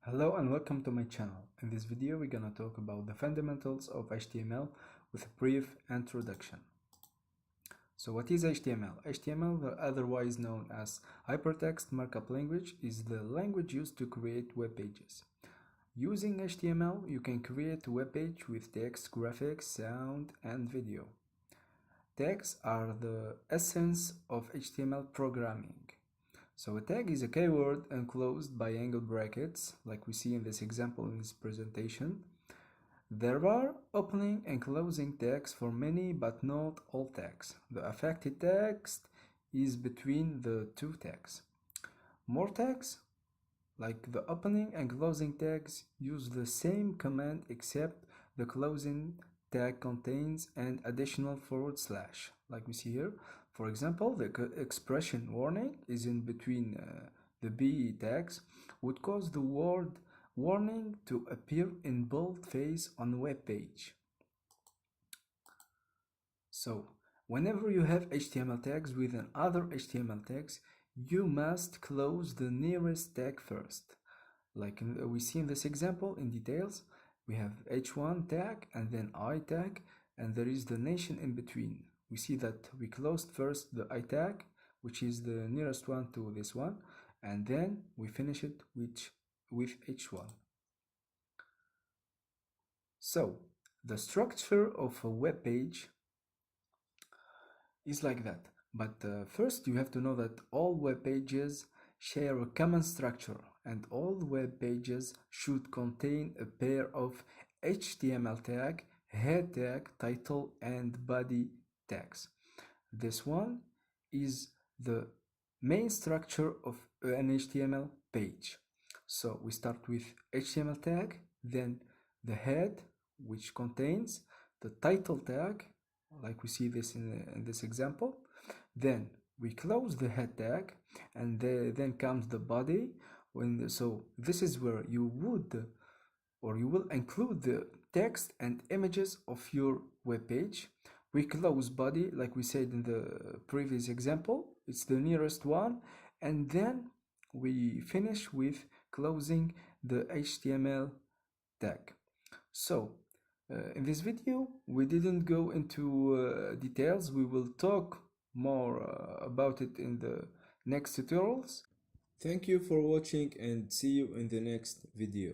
Hello and welcome to my channel. In this video we're gonna talk about the fundamentals of HTML with a brief introduction. So what is HTML? HTML, otherwise known as Hypertext Markup Language, is the language used to create web pages. Using HTML you can create a web page with text, graphics, sound and video. Tags are the essence of HTML programming. So a tag is a keyword enclosed by angle brackets, like we see in this example in this presentation. There are opening and closing tags for many but not all tags. The affected text is between the two tags. More tags, like the opening and closing tags, use the same command except the closing tag contains an additional /, like we see here. For example, the expression warning is in between the B tags, would cause the word warning to appear in boldface on a web page. So whenever you have HTML tags with other HTML tags, you must close the nearest tag first. Like we see in this example in details, we have h1 tag and then I tag, and there is the nation in between. We see that we closed first the I tag, which is the nearest one to this one, and then we finish it with h1. So the structure of a web page is like that. But first you have to know that all web pages share a common structure, and all web pages should contain a pair of HTML tag, head tag, title and body tags. This one is the main structure of an HTML page. So we start with HTML tag, then the head, which contains the title tag, like we see this in this example. Then we close the head tag, and then comes the body. So this is where you would or you will include the text and images of your web page. We close body, like we said in the previous example, it's the nearest one, and then we finish with closing the HTML tag. So in this video we didn't go into details. We will talk more about it in the next tutorials. Thank you for watching and see you in the next video.